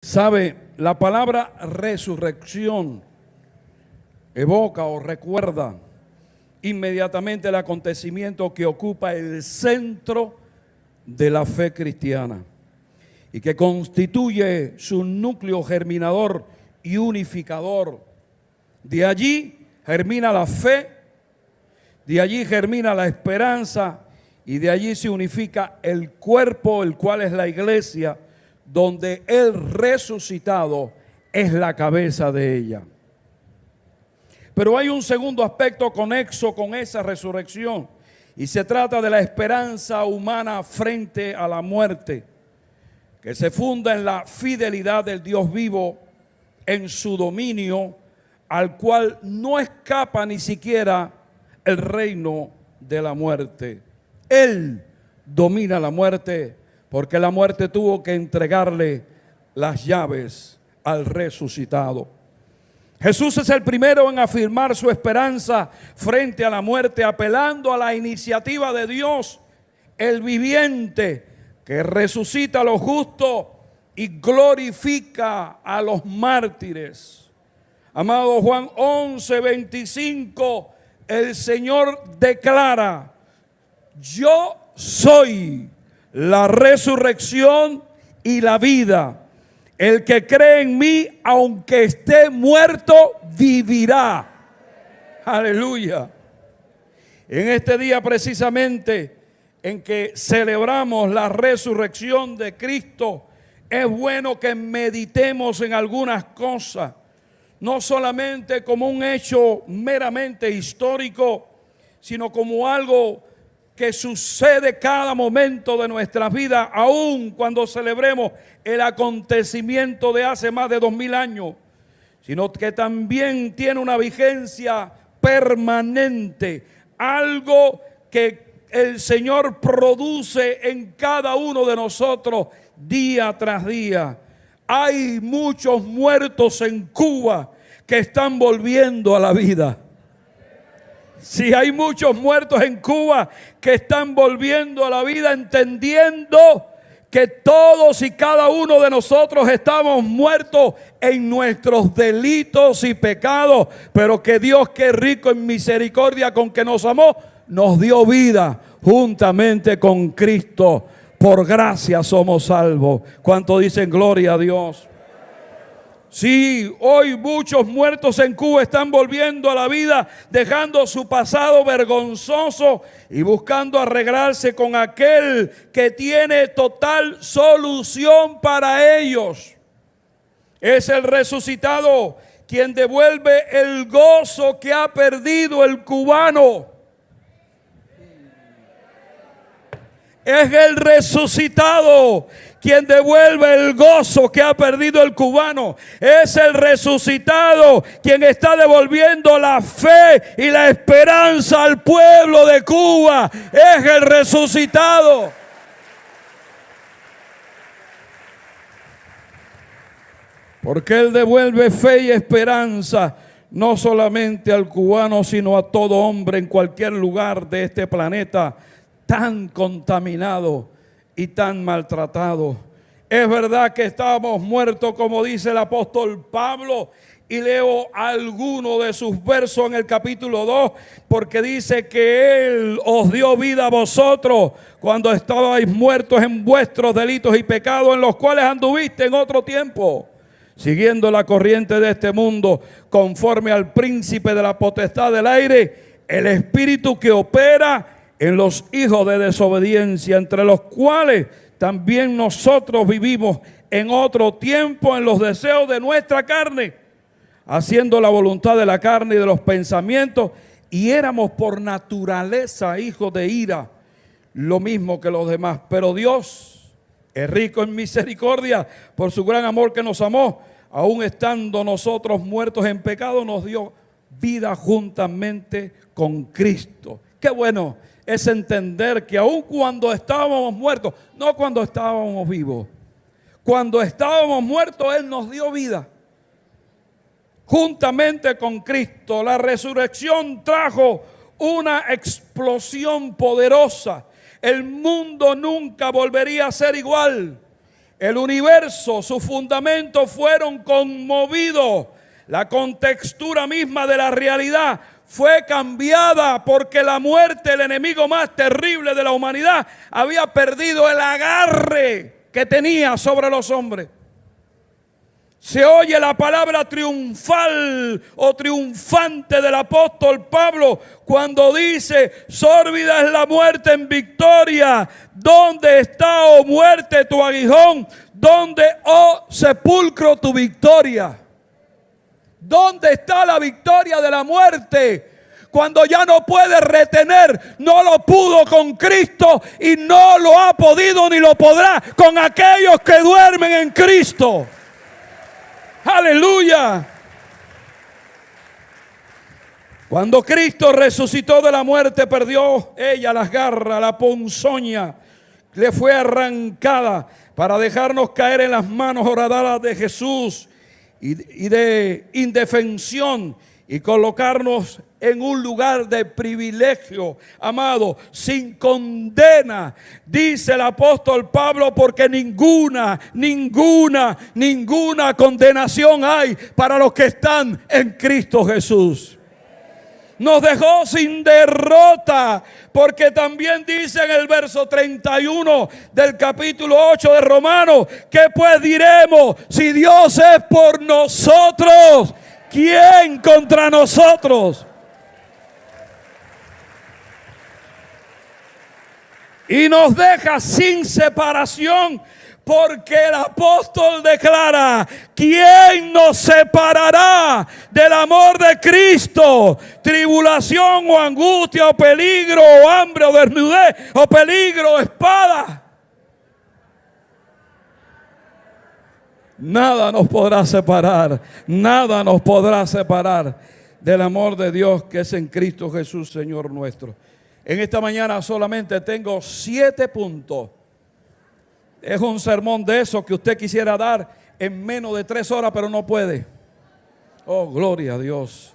Sabe, la palabra resurrección evoca o recuerda inmediatamente el acontecimiento que ocupa el centro de la fe cristiana y que constituye su núcleo germinador y unificador. De allí germina la fe, de allí germina la esperanza y de allí se unifica el cuerpo, el cual es la iglesia, donde el resucitado es la cabeza de ella. Pero hay un segundo aspecto conexo con esa resurrección y se trata de la esperanza humana frente a la muerte, que se funda en la fidelidad del Dios vivo, en su dominio, al cual no escapa ni siquiera el reino de la muerte. Él domina la muerte, porque la muerte tuvo que entregarle las llaves al resucitado. Jesús es el primero en afirmar su esperanza frente a la muerte, apelando a la iniciativa de Dios, el viviente, que resucita a los justos y glorifica a los mártires. Amado Juan 11:25, el Señor declara: yo soy la resurrección y la vida. El que cree en mí, aunque esté muerto, vivirá. Aleluya. En este día precisamente en que celebramos la resurrección de Cristo, es bueno que meditemos en algunas cosas, no solamente como un hecho meramente histórico, sino como algo que sucede cada momento de nuestras vidas, aun cuando celebremos el acontecimiento de hace más de 2000 años, sino que también tiene una vigencia permanente, algo que el Señor produce en cada uno de nosotros día tras día. Hay muchos muertos en Cuba que están volviendo a la vida. Sí, hay muchos muertos en Cuba que están volviendo a la vida, entendiendo que todos y cada uno de nosotros estamos muertos en nuestros delitos y pecados, pero que Dios, que es rico en misericordia con que nos amó, nos dio vida juntamente con Cristo. Por gracia somos salvos. ¿Cuánto dicen gloria a Dios? Sí, hoy muchos muertos en Cuba están volviendo a la vida, dejando su pasado vergonzoso y buscando arreglarse con aquel que tiene total solución para ellos. Es el resucitado quien devuelve el gozo que ha perdido el cubano. Es el resucitado quien devuelve el gozo que ha perdido el cubano. Es el resucitado quien está devolviendo la fe y la esperanza al pueblo de Cuba. Es el resucitado. Porque Él devuelve fe y esperanza no solamente al cubano, sino a todo hombre en cualquier lugar de este planeta tan contaminado y tan maltratado. Es verdad que estábamos muertos, como dice el apóstol Pablo, y leo alguno de sus versos en el capítulo 2, porque dice que Él os dio vida a vosotros cuando estabais muertos en vuestros delitos y pecados, en los cuales anduviste en otro tiempo, siguiendo la corriente de este mundo, conforme al príncipe de la potestad del aire, el espíritu que opera en los hijos de desobediencia, entre los cuales también nosotros vivimos en otro tiempo en los deseos de nuestra carne, haciendo la voluntad de la carne y de los pensamientos, y éramos por naturaleza hijos de ira, lo mismo que los demás. Pero Dios es rico en misericordia, por su gran amor que nos amó, aun estando nosotros muertos en pecado, nos dio vida juntamente con Cristo. Qué bueno es entender que aun cuando estábamos muertos, no cuando estábamos vivos, cuando estábamos muertos, Él nos dio vida juntamente con Cristo. La resurrección trajo una explosión poderosa. El mundo nunca volvería a ser igual. El universo, sus fundamentos fueron conmovidos. La contextura misma de la realidad fue cambiada porque la muerte, el enemigo más terrible de la humanidad, había perdido el agarre que tenía sobre los hombres. Se oye la palabra triunfal o triunfante del apóstol Pablo cuando dice: sórbida es la muerte en victoria. ¿Dónde está, oh muerte, tu aguijón? ¿Dónde, oh sepulcro, tu victoria? ¿Dónde está la victoria de la muerte? Cuando ya no puede retener, no lo pudo con Cristo y no lo ha podido ni lo podrá con aquellos que duermen en Cristo. Aleluya. Cuando Cristo resucitó de la muerte, perdió ella las garras, la ponzoña le fue arrancada para dejarnos caer en las manos horadadas de Jesús y de indefensión, y colocarnos en un lugar de privilegio, amado, sin condena, dice el apóstol Pablo, porque ninguna condenación hay para los que están en Cristo Jesús. Nos dejó sin derrota, porque también dice en el verso 31 del capítulo 8 de Romanos: ¿qué pues diremos? Si Dios es por nosotros, ¿quién contra nosotros? Y nos deja sin separación, porque el apóstol declara: ¿quién nos separará del amor de Cristo? Tribulación o angustia o peligro o hambre o desnudez o peligro o espada. Nada nos podrá separar, nada nos podrá separar del amor de Dios que es en Cristo Jesús, Señor nuestro. En esta mañana solamente tengo 7 puntos. Es un sermón de esos que usted quisiera dar en menos de 3 horas, pero no puede. Oh, gloria a Dios.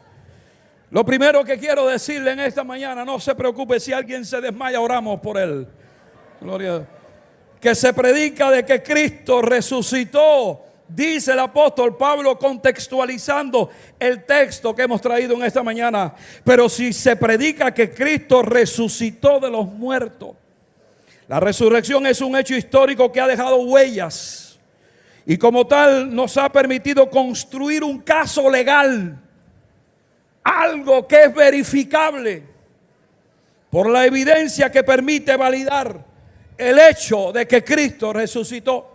Lo primero que quiero decirle en esta mañana: no se preocupe si alguien se desmaya, oramos por él. Gloria a Dios. Que se predica de que Cristo resucitó, dice el apóstol Pablo contextualizando el texto que hemos traído en esta mañana. Pero si se predica que Cristo resucitó de los muertos, la resurrección es un hecho histórico que ha dejado huellas y como tal nos ha permitido construir un caso legal, algo que es verificable por la evidencia que permite validar el hecho de que Cristo resucitó.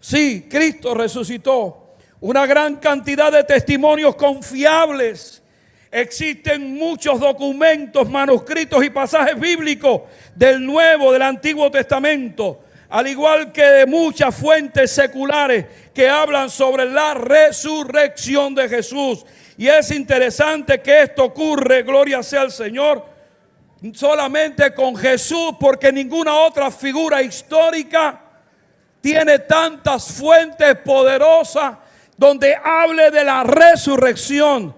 Sí, Cristo resucitó. Una gran cantidad de testimonios confiables. Existen muchos documentos, manuscritos y pasajes bíblicos del Nuevo, del Antiguo Testamento, al igual que de muchas fuentes seculares que hablan sobre la resurrección de Jesús. Y es interesante que esto ocurre, gloria sea al Señor, solamente con Jesús, porque ninguna otra figura histórica tiene tantas fuentes poderosas donde hable de la resurrección,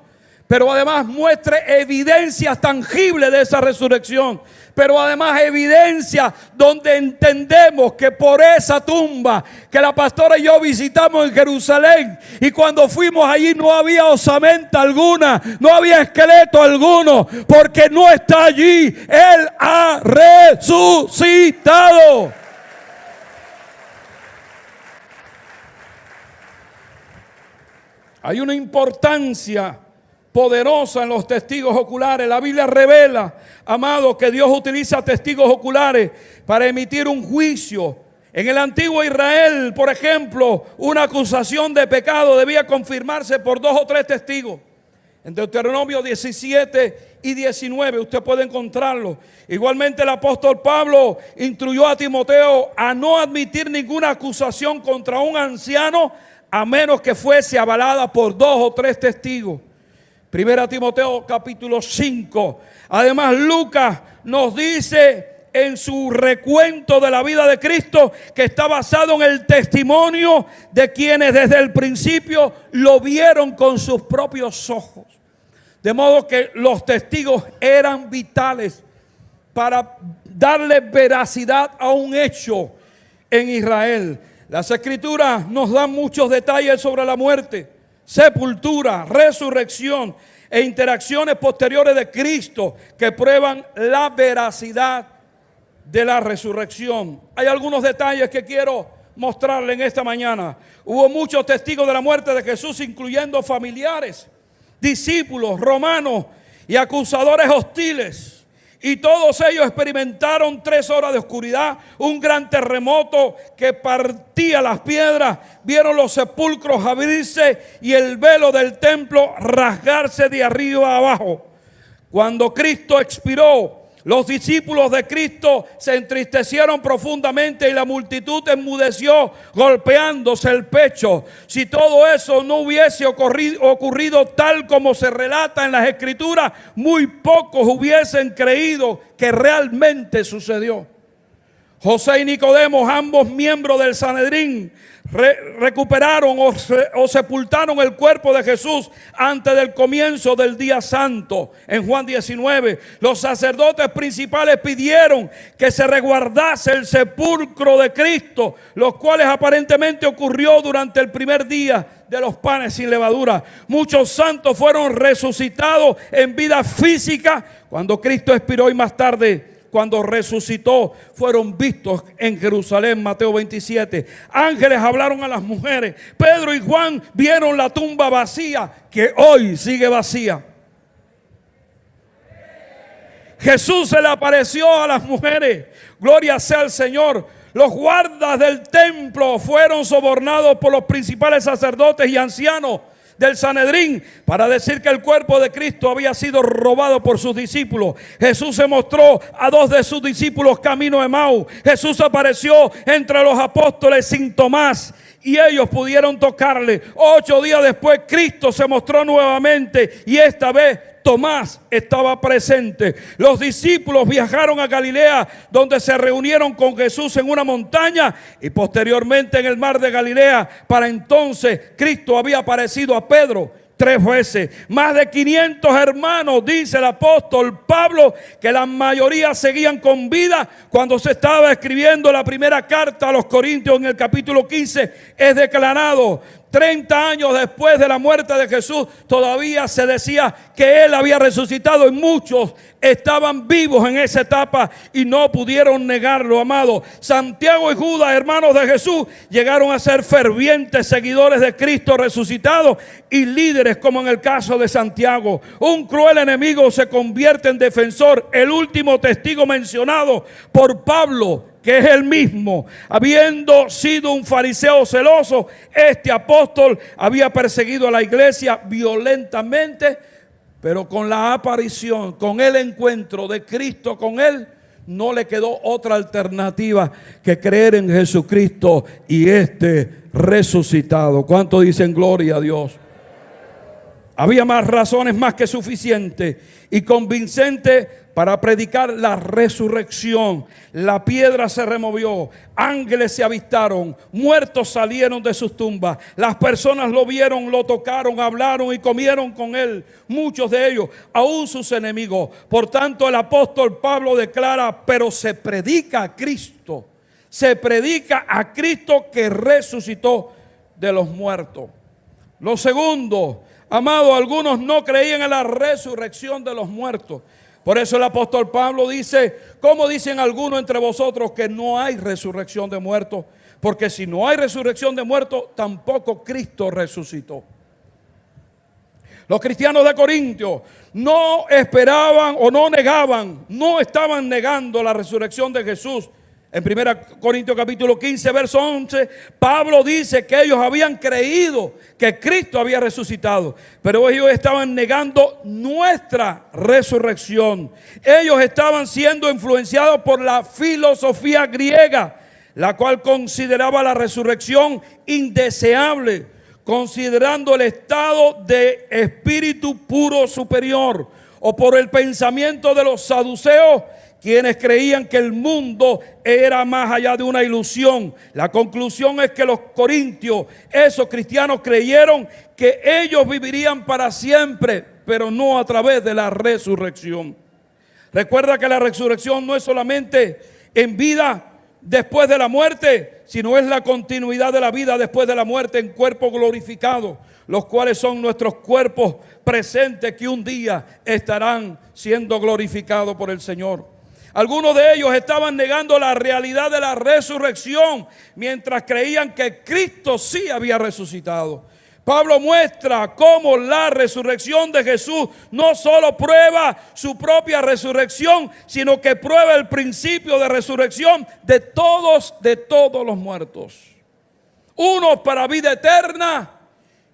pero además muestre evidencias tangibles de esa resurrección, pero además evidencia donde entendemos que por esa tumba que la pastora y yo visitamos en Jerusalén, y cuando fuimos allí no había osamenta alguna, no había esqueleto alguno, porque no está allí. Él ha resucitado. Hay una importancia poderosa en los testigos oculares. La Biblia revela, amado, que Dios utiliza testigos oculares para emitir un juicio. En el antiguo Israel, por ejemplo, una acusación de pecado debía confirmarse por 2 o 3 testigos. En Deuteronomio 17 y 19 usted puede encontrarlo. Igualmente el apóstol Pablo instruyó a Timoteo a no admitir ninguna acusación contra un anciano a menos que fuese avalada por 2 o 3 testigos. Primera Timoteo capítulo 5. Además, Lucas nos dice en su recuento de la vida de Cristo que está basado en el testimonio de quienes desde el principio lo vieron con sus propios ojos. De modo que los testigos eran vitales para darle veracidad a un hecho en Israel. Las Escrituras nos dan muchos detalles sobre la muerte, sepultura, resurrección e interacciones posteriores de Cristo que prueban la veracidad de la resurrección. Hay algunos detalles que quiero mostrarle en esta mañana. Hubo muchos testigos de la muerte de Jesús, incluyendo familiares, discípulos, romanos y acusadores hostiles. Y todos ellos experimentaron 3 horas de oscuridad, un gran terremoto que partía las piedras, vieron los sepulcros abrirse y el velo del templo rasgarse de arriba a abajo. Cuando Cristo expiró, los discípulos de Cristo se entristecieron profundamente y la multitud enmudeció golpeándose el pecho. Si todo eso no hubiese ocurrido tal como se relata en las Escrituras, muy pocos hubiesen creído que realmente sucedió. José y Nicodemo, ambos miembros del Sanedrín, recuperaron o sepultaron el cuerpo de Jesús antes del comienzo del día santo. En Juan 19, los sacerdotes principales pidieron que se resguardase el sepulcro de Cristo, los cuales aparentemente ocurrió durante el primer día de los panes sin levadura. Muchos santos fueron resucitados en vida física cuando Cristo expiró, y más tarde, cuando resucitó, fueron vistos en Jerusalén. Mateo 27. Ángeles hablaron a las mujeres. Pedro y Juan vieron la tumba vacía, que hoy sigue vacía. Jesús se le apareció a las mujeres. Gloria sea al Señor. Los guardas del templo fueron sobornados por los principales sacerdotes y ancianos del Sanedrín para decir que el cuerpo de Cristo había sido robado por sus discípulos. Jesús se mostró a 2 de sus discípulos camino a Emaús. Jesús apareció entre los apóstoles sin Tomás y ellos pudieron tocarle. 8 días después Cristo se mostró nuevamente y esta vez Tomás estaba presente. Los discípulos viajaron a Galilea, donde se reunieron con Jesús en una montaña y posteriormente en el mar de Galilea. Para entonces Cristo había aparecido a Pedro 3 veces. Más de 500 hermanos, dice el apóstol Pablo, que la mayoría seguían con vida cuando se estaba escribiendo la primera carta a los Corintios. En el capítulo 15 es declarado: 30 años después de la muerte de Jesús, todavía se decía que Él había resucitado, y muchos estaban vivos en esa etapa y no pudieron negarlo, amado. Santiago y Judas, hermanos de Jesús, llegaron a ser fervientes seguidores de Cristo resucitado y líderes, como en el caso de Santiago. Un cruel enemigo se convierte en defensor. El último testigo mencionado por Pablo, que es el mismo, habiendo sido un fariseo celoso, este apóstol había perseguido a la iglesia violentamente, pero con la aparición, con el encuentro de Cristo con él, no le quedó otra alternativa que creer en Jesucristo y resucitado. ¿Cuánto dicen gloria a Dios? Había más razones más que suficientes y convincentes para predicar la resurrección. La piedra se removió, ángeles se avistaron, muertos salieron de sus tumbas. Las personas lo vieron, lo tocaron, hablaron y comieron con él. Muchos de ellos, aún sus enemigos. Por tanto, el apóstol Pablo declara: pero se predica a Cristo. Se predica a Cristo que resucitó de los muertos. Lo segundo, amado, algunos no creían en la resurrección de los muertos. Por eso el apóstol Pablo dice: ¿cómo dicen algunos entre vosotros que no hay resurrección de muertos? Porque si no hay resurrección de muertos, tampoco Cristo resucitó. Los cristianos de Corintios no esperaban o no negaban, no estaban negando la resurrección de Jesús. En 1 Corintios capítulo 15, verso 11, Pablo dice que ellos habían creído que Cristo había resucitado, pero ellos estaban negando nuestra resurrección. Ellos estaban siendo influenciados por la filosofía griega, la cual consideraba la resurrección indeseable, considerando el estado de espíritu puro superior, o por el pensamiento de los saduceos, quienes creían que el mundo era más allá de una ilusión. La conclusión es que los corintios, esos cristianos, creyeron que ellos vivirían para siempre, pero no a través de la resurrección. Recuerda que la resurrección no es solamente en vida, después de la muerte, sino es la continuidad de la vida después de la muerte en cuerpo glorificado, los cuales son nuestros cuerpos presentes que un día estarán siendo glorificados por el Señor. Algunos de ellos estaban negando la realidad de la resurrección, mientras creían que Cristo sí había resucitado. Pablo muestra cómo la resurrección de Jesús no solo prueba su propia resurrección, sino que prueba el principio de resurrección de todos los muertos. Unos para vida eterna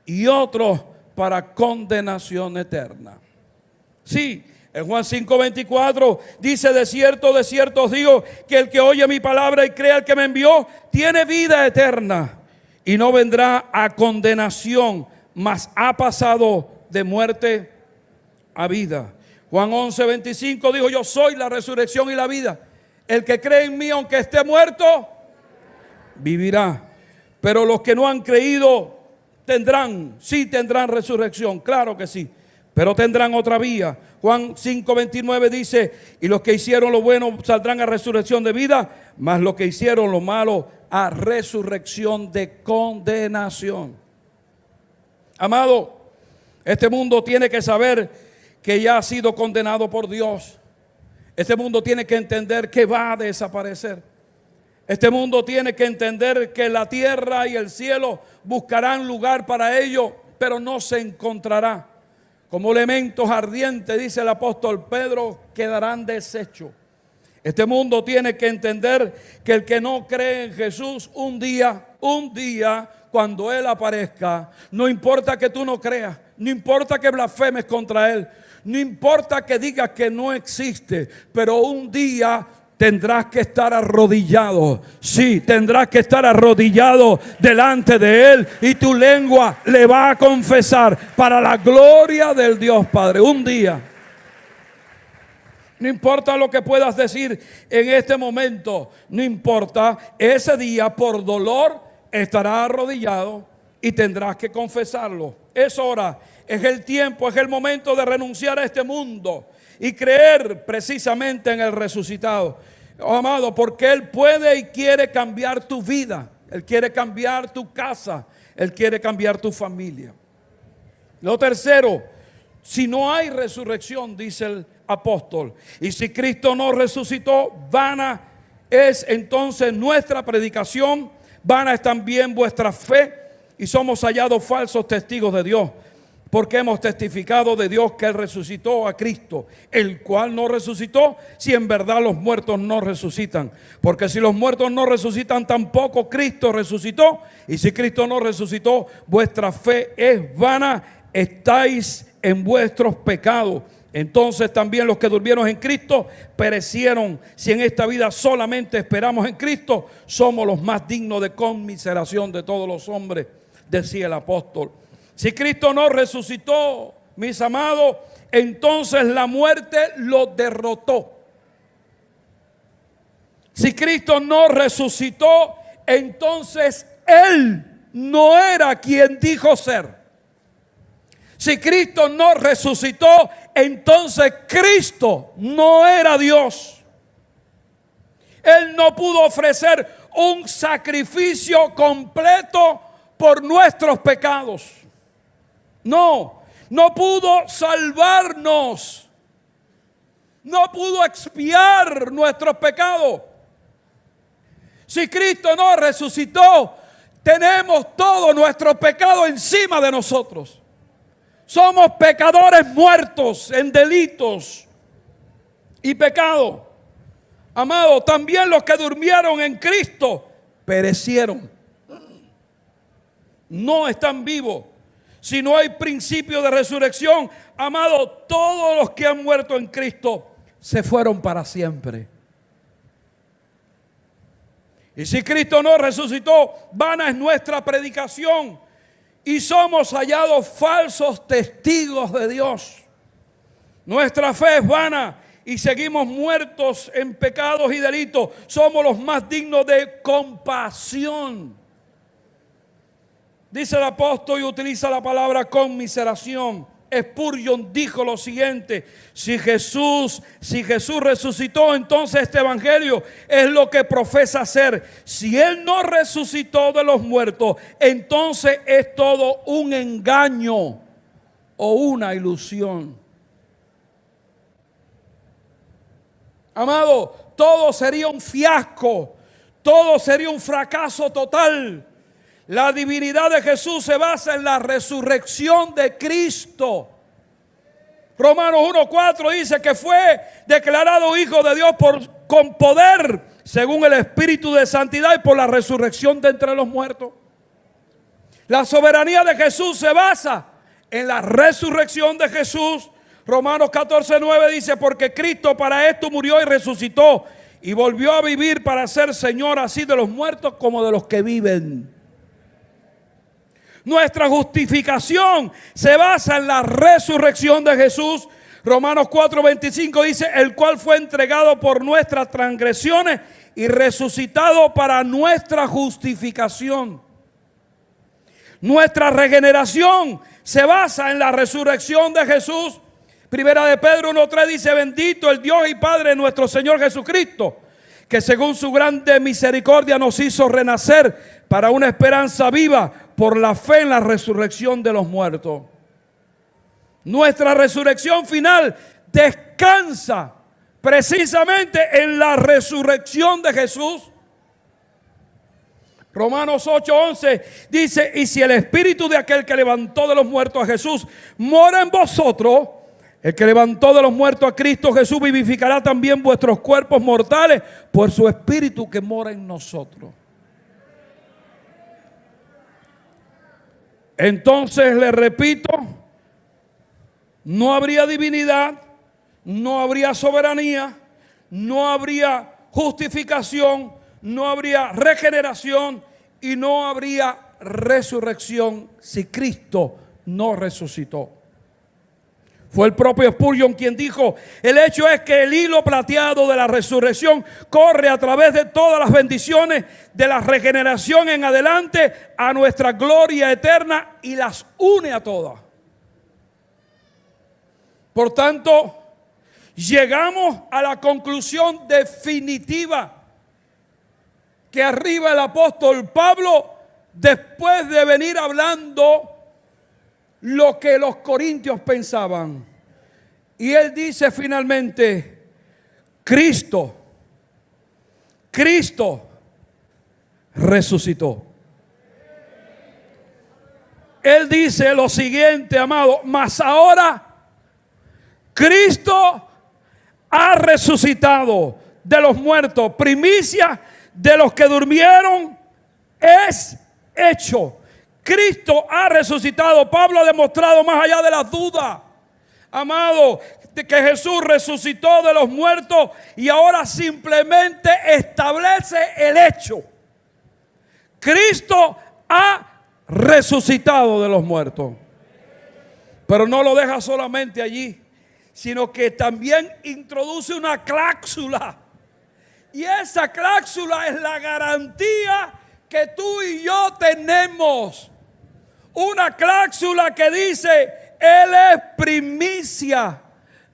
y otros para condenación eterna. Sí, en Juan 5:24 dice: de cierto os digo, que el que oye mi palabra y crea al que me envió, tiene vida eterna y no vendrá a condenación, mas ha pasado de muerte a vida. Juan 11:25 dijo: yo soy la resurrección y la vida. El que cree en mí, aunque esté muerto, vivirá. Pero los que no han creído tendrán resurrección, claro que sí, pero tendrán otra vía. Juan 5:29 dice: y los que hicieron lo bueno saldrán a resurrección de vida, mas los que hicieron lo malo a resurrección de condenación. Amado, este mundo tiene que saber que ya ha sido condenado por Dios. Este mundo tiene que entender que va a desaparecer. Este mundo tiene que entender que la tierra y el cielo buscarán lugar para ello, pero no se encontrará. Como elementos ardientes, dice el apóstol Pedro, quedarán deshechos. Este mundo tiene que entender que el que no cree en Jesús, un día, cuando Él aparezca, no importa que tú no creas, no importa que blasfemes contra Él, no importa que digas que no existe, pero un día tendrás que estar arrodillado. Sí, tendrás que estar arrodillado delante de Él y tu lengua le va a confesar para la gloria del Dios Padre. Un día. No importa lo que puedas decir en este momento, no importa, ese día por dolor estarás arrodillado y tendrás que confesarlo. Es hora, es el tiempo, es el momento de renunciar a este mundo y creer precisamente en el resucitado. Oh, amado, porque Él puede y quiere cambiar tu vida. Él quiere cambiar tu casa. Él quiere cambiar tu familia. Lo tercero, si no hay resurrección, dice el apóstol, y si Cristo no resucitó, vana es entonces nuestra predicación, vana es también vuestra fe, y somos hallados falsos testigos de Dios, porque hemos testificado de Dios que Él resucitó a Cristo, el cual no resucitó, si en verdad los muertos no resucitan. Porque si los muertos no resucitan, tampoco Cristo resucitó. Y si Cristo no resucitó, vuestra fe es vana, estáis en vuestros pecados. Entonces también los que durmieron en Cristo perecieron. Si en esta vida solamente esperamos en Cristo, somos los más dignos de conmiseración de todos los hombres, decía el apóstol. Si Cristo no resucitó, mis amados, entonces la muerte lo derrotó. Si Cristo no resucitó, entonces Él no era quien dijo ser. Si Cristo no resucitó, entonces Cristo no era Dios. Él no pudo ofrecer un sacrificio completo por nuestros pecados. No pudo salvarnos. No pudo expiar nuestros pecados. Si Cristo no resucitó, tenemos todo nuestro pecado encima de nosotros. Somos pecadores muertos en delitos y pecado. Amado, también los que durmieron en Cristo perecieron. No están vivos. Si no hay principio de resurrección, amado, todos los que han muerto en Cristo se fueron para siempre. Y si Cristo no resucitó, vana es nuestra predicación y somos hallados falsos testigos de Dios. Nuestra fe es vana y seguimos muertos en pecados y delitos. Somos los más dignos de compasión. Dice el apóstol y utiliza la palabra conmiseración. Spurgeon dijo lo siguiente: si Jesús resucitó, entonces este evangelio es lo que profesa ser. Si Él no resucitó de los muertos, entonces es todo un engaño o una ilusión. Amado, todo sería un fiasco, todo sería un fracaso total. La divinidad de Jesús se basa en la resurrección de Cristo. Romanos 1:4 dice que fue declarado Hijo de Dios con poder, según el Espíritu de Santidad, y por la resurrección de entre los muertos. La soberanía de Jesús se basa en la resurrección de Jesús. Romanos 14:9 dice: porque Cristo para esto murió y resucitó y volvió a vivir para ser Señor así de los muertos como de los que viven. Nuestra justificación se basa en la resurrección de Jesús. Romanos 4:25 dice: el cual fue entregado por nuestras transgresiones y resucitado para nuestra justificación. Nuestra regeneración se basa en la resurrección de Jesús. Primera de Pedro 1:3 dice: bendito el Dios y Padre de nuestro Señor Jesucristo, que según su grande misericordia nos hizo renacer para una esperanza viva por la fe en la resurrección de los muertos. Nuestra resurrección final descansa precisamente en la resurrección de Jesús. Romanos 8:11 dice: y si el espíritu de aquel que levantó de los muertos a Jesús mora en vosotros, el que levantó de los muertos a Cristo Jesús vivificará también vuestros cuerpos mortales por su espíritu que mora en nosotros. Entonces le repito, no habría divinidad, no habría soberanía, no habría justificación, no habría regeneración y no habría resurrección si Cristo no resucitó. Fue el propio Spurgeon quien dijo: el hecho es que el hilo plateado de la resurrección corre a través de todas las bendiciones de la regeneración en adelante a nuestra gloria eterna y las une a todas. Por tanto, llegamos a la conclusión definitiva que arriba el apóstol Pablo, después de venir hablando lo que los corintios pensaban. Y él dice finalmente: Cristo resucitó. Él dice lo siguiente, amado: mas ahora Cristo ha resucitado de los muertos, primicia de los que durmieron es hecho. Cristo ha resucitado. Pablo ha demostrado más allá de las dudas, amado, de que Jesús resucitó de los muertos y ahora simplemente establece el hecho. Cristo ha resucitado de los muertos. Pero no lo deja solamente allí, sino que también introduce una cláusula. Y esa cláusula es la garantía que tú y yo tenemos. Una cláusula que dice: Él es primicia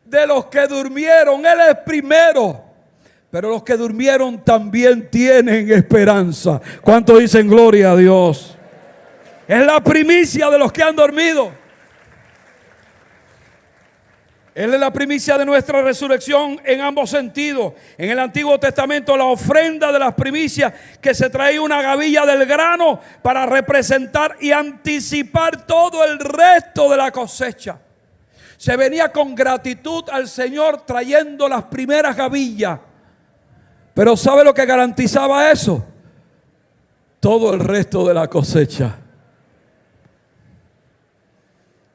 de los que durmieron. Él es primero. Pero los que durmieron también tienen esperanza. ¿Cuántos dicen gloria a Dios? Es la primicia de los que han dormido. Él es la primicia de nuestra resurrección en ambos sentidos. En el Antiguo Testamento, la ofrenda de las primicias, que se traía una gavilla del grano para representar y anticipar todo el resto de la cosecha. Se venía con gratitud al Señor trayendo las primeras gavillas. Pero ¿sabe lo que garantizaba eso? Todo el resto de la cosecha.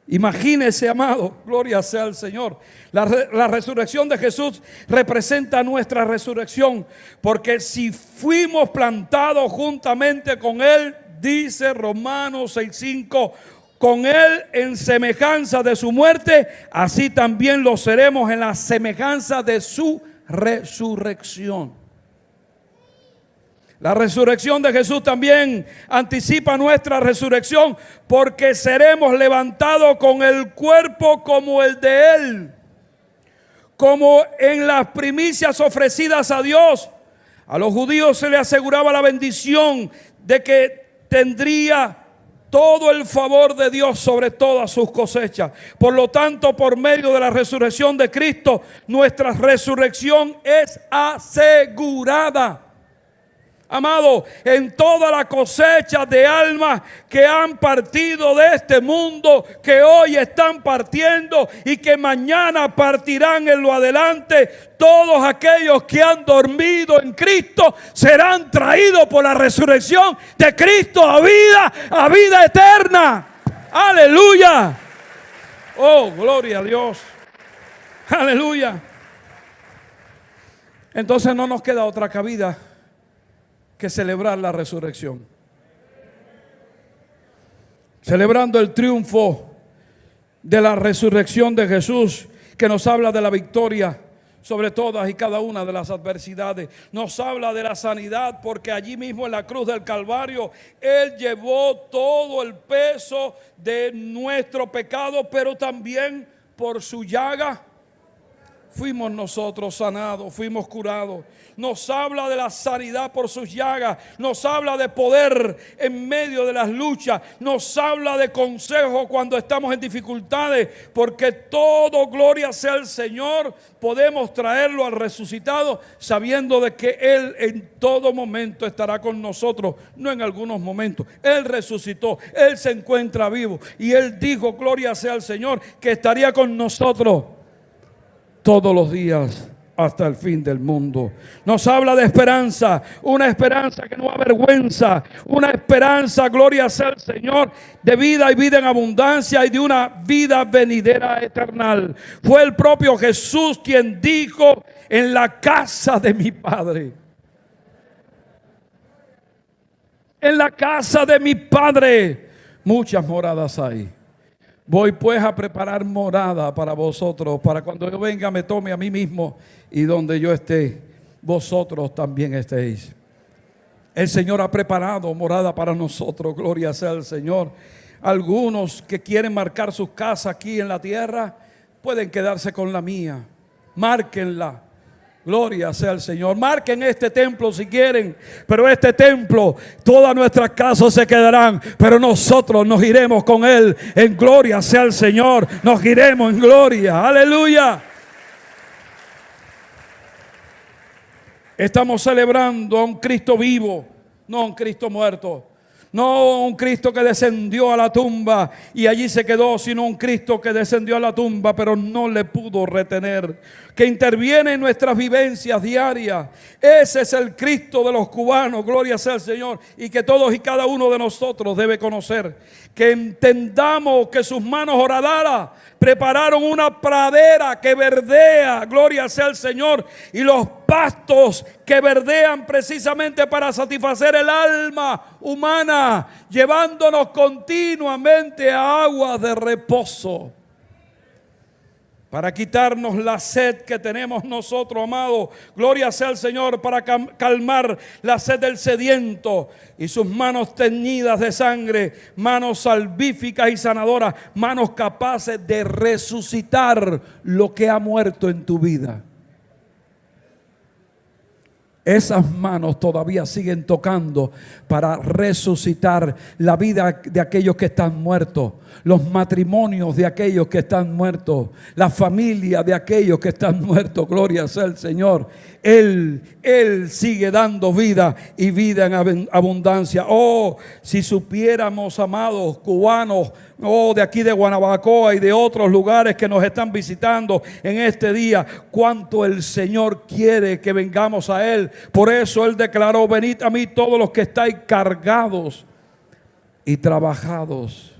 Imagínese, amado, gloria sea al Señor. La resurrección de Jesús representa nuestra resurrección, porque si fuimos plantados juntamente con Él, dice Romanos 6:5, con Él en semejanza de su muerte, así también lo seremos en la semejanza de su resurrección. La resurrección de Jesús también anticipa nuestra resurrección, porque seremos levantados con el cuerpo como el de Él. Como en las primicias ofrecidas a Dios, a los judíos se les aseguraba la bendición de que tendría todo el favor de Dios sobre todas sus cosechas. Por lo tanto, por medio de la resurrección de Cristo, nuestra resurrección es asegurada. Amado, en toda la cosecha de almas que han partido de este mundo, que hoy están partiendo y que mañana partirán en lo adelante, todos aquellos que han dormido en Cristo serán traídos por la resurrección de Cristo a vida eterna. Aleluya. Oh, gloria a Dios. Aleluya. Entonces no nos queda otra cabida que celebrar la resurrección. Celebrando el triunfo de la resurrección de Jesús, que nos habla de la victoria sobre todas y cada una de las adversidades. Nos habla de la sanidad, porque allí mismo en la cruz del Calvario Él llevó todo el peso de nuestro pecado, pero también por su llaga fuimos nosotros sanados, fuimos curados. Nos habla de la sanidad por sus llagas. Nos habla de poder en medio de las luchas. Nos habla de consejo cuando estamos en dificultades. Porque todo, gloria sea al Señor, podemos traerlo al resucitado, sabiendo de que Él en todo momento estará con nosotros. No en algunos momentos. Él resucitó, Él se encuentra vivo. Y Él dijo, gloria sea al Señor, que estaría con nosotros todos los días hasta el fin del mundo. Nos habla de esperanza, una esperanza que no avergüenza, una esperanza, gloria sea al Señor, de vida y vida en abundancia y de una vida venidera eterna. Fue el propio Jesús quien dijo: en la casa de mi Padre, en la casa de mi Padre muchas moradas hay. Voy pues a preparar morada para vosotros, para cuando yo venga me tome a mí mismo, y donde yo esté, vosotros también estéis. El Señor ha preparado morada para nosotros, gloria sea al Señor. Algunos que quieren marcar sus casas aquí en la tierra, pueden quedarse con la mía. Márquenla. Gloria sea al Señor. Marquen este templo si quieren, pero este templo, todas nuestras casas se quedarán, pero nosotros nos iremos con Él en gloria sea al Señor. Nos iremos en gloria. Aleluya. Estamos celebrando a un Cristo vivo, no a un Cristo muerto. No un Cristo que descendió a la tumba y allí se quedó, sino un Cristo que descendió a la tumba pero no le pudo retener, que interviene en nuestras vivencias diarias. Ese es el Cristo de los cubanos, gloria sea al Señor, y que todos y cada uno de nosotros debe conocer. Que entendamos que sus manos horadaras prepararon una pradera que verdea, gloria sea al Señor, y los pastos que verdean precisamente para satisfacer el alma humana, llevándonos continuamente a aguas de reposo, para quitarnos la sed que tenemos nosotros, amados. Gloria sea al Señor, para calmar la sed del sediento. Y sus manos teñidas de sangre, manos salvíficas y sanadoras, manos capaces de resucitar lo que ha muerto en tu vida. Esas manos todavía siguen tocando para resucitar la vida de aquellos que están muertos, los matrimonios de aquellos que están muertos, la familia de aquellos que están muertos. Gloria sea al Señor. Él sigue dando vida y vida en abundancia. Oh, si supiéramos, amados cubanos, de aquí de Guanabacoa y de otros lugares que nos están visitando en este día, cuánto el Señor quiere que vengamos a Él. Por eso Él declaró: venid a mí todos los que estáis cargados y trabajados,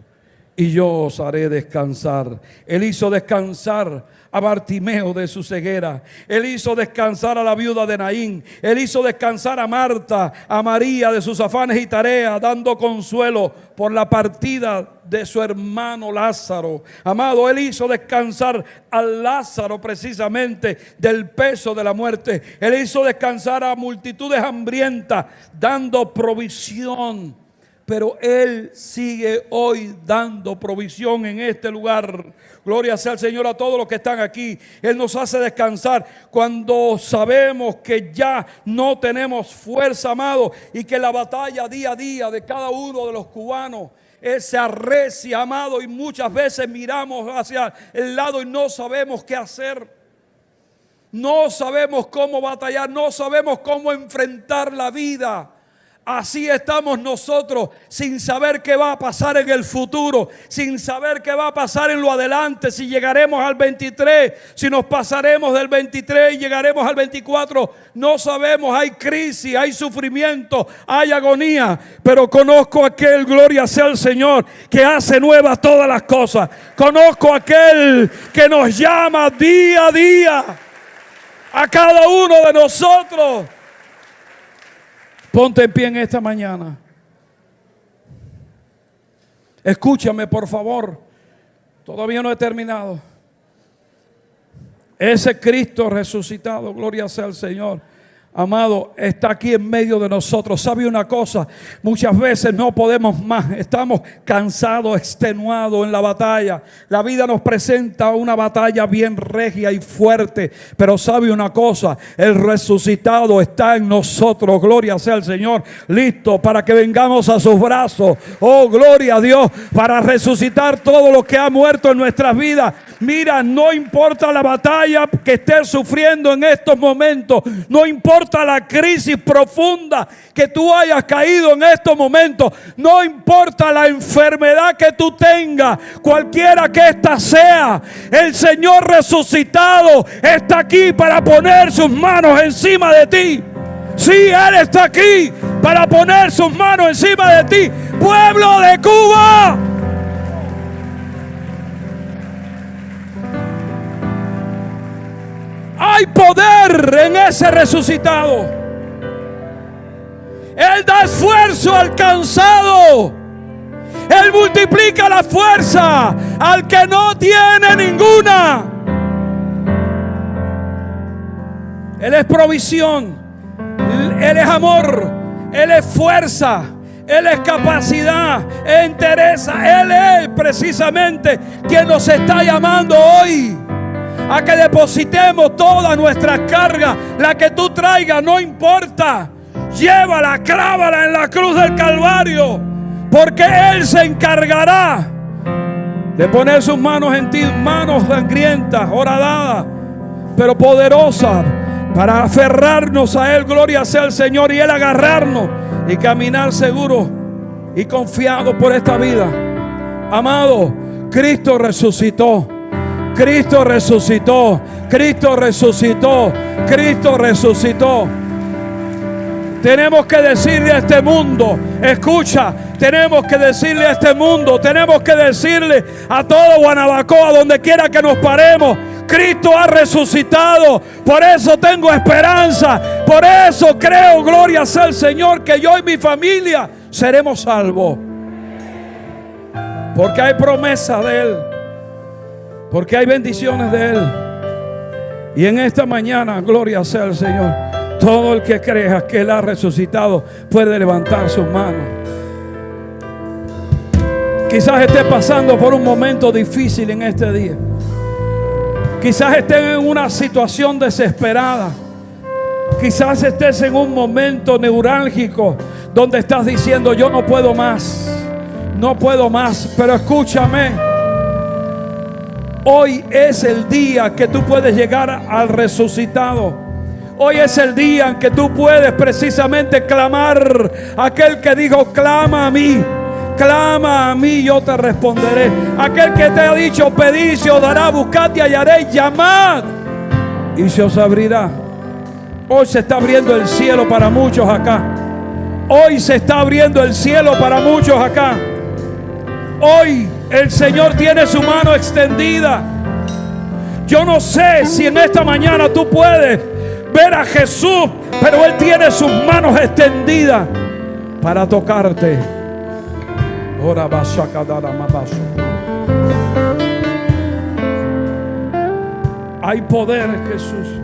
y yo os haré descansar. Él hizo descansar a Bartimeo de su ceguera. Él hizo descansar a la viuda de Naín. Él hizo descansar a Marta, a María de sus afanes y tareas, dando consuelo por la partida de su hermano Lázaro. Amado, Él hizo descansar a Lázaro precisamente del peso de la muerte. Él hizo descansar a multitudes hambrientas, dando provisión. Pero Él sigue hoy dando provisión en este lugar. Gloria sea al Señor a todos los que están aquí. Él nos hace descansar cuando sabemos que ya no tenemos fuerza, amado, y que la batalla día a día de cada uno de los cubanos se arrecia, amado, y muchas veces miramos hacia el lado y no sabemos qué hacer. No sabemos cómo batallar, no sabemos cómo enfrentar la vida. Así estamos nosotros, sin saber qué va a pasar en el futuro, sin saber qué va a pasar en lo adelante, si llegaremos al 23, si nos pasaremos del 23 y llegaremos al 24, no sabemos. Hay crisis, hay sufrimiento, hay agonía, pero conozco a aquel, gloria sea al Señor, que hace nuevas todas las cosas. Conozco a aquel que nos llama día a día a cada uno de nosotros. Ponte en pie en esta mañana. Escúchame, por favor. Todavía no he terminado. Ese Cristo resucitado, gloria sea al Señor, amado, está aquí en medio de nosotros. ¿Sabe una cosa? Muchas veces no podemos más. Estamos cansados, extenuados en la batalla. La vida nos presenta una batalla bien regia y fuerte. Pero ¿sabe una cosa? El resucitado está en nosotros. Gloria sea al Señor. Listo para que vengamos a sus brazos. Oh, gloria a Dios. Para resucitar todo lo que ha muerto en nuestras vidas. Mira, no importa la batalla que estés sufriendo en estos momentos. No importa la crisis profunda que tú hayas caído en estos momentos. No importa la enfermedad que tú tengas, cualquiera que ésta sea. El Señor resucitado está aquí para poner sus manos encima de ti. Sí, Él está aquí para poner sus manos encima de ti. Pueblo de Cuba, hay poder en ese resucitado. Él da esfuerzo al cansado. Él multiplica la fuerza al que no tiene ninguna. Él es provisión. Él es amor. Él es fuerza. Él es capacidad. Él interesa. Él es precisamente quien nos está llamando hoy a que depositemos toda nuestra carga. La que tú traigas, no importa. Llévala, clávala en la cruz del Calvario, porque Él se encargará de poner sus manos en ti, manos sangrientas, horadadas, pero poderosas, para aferrarnos a Él. Gloria sea al Señor, y Él agarrarnos y caminar seguro y confiado por esta vida. Amado, Cristo resucitó. Cristo resucitó, Cristo resucitó, Cristo resucitó. Tenemos que decirle a este mundo, escucha, tenemos que decirle a este mundo, tenemos que decirle a todo Guanabacoa, donde quiera que nos paremos, Cristo ha resucitado. Por eso tengo esperanza, por eso creo, gloria sea al Señor, que yo y mi familia seremos salvos. Porque hay promesa de Él. Porque hay bendiciones de Él. Y en esta mañana, gloria sea al Señor, todo el que crea que Él ha resucitado puede levantar sus manos. Quizás esté pasando por un momento difícil en este día. Quizás estés en una situación desesperada. Quizás estés en un momento neurálgico donde estás diciendo: yo no puedo más, no puedo más. Pero escúchame. Hoy es el día que tú puedes llegar al resucitado. Hoy es el día en que tú puedes precisamente clamar. Aquel que dijo: clama a mí, yo te responderé. Aquel que te ha dicho: pedid, se os dará, buscad y hallaréis, llamad y se os abrirá. Hoy se está abriendo el cielo para muchos acá. Hoy se está abriendo el cielo para muchos acá. Hoy El Señor tiene su mano extendida. Yo no sé si en esta mañana tú puedes ver a Jesús, pero Él tiene sus manos extendidas para tocarte. Ora basakadara mabaso. Hay poder en Jesús.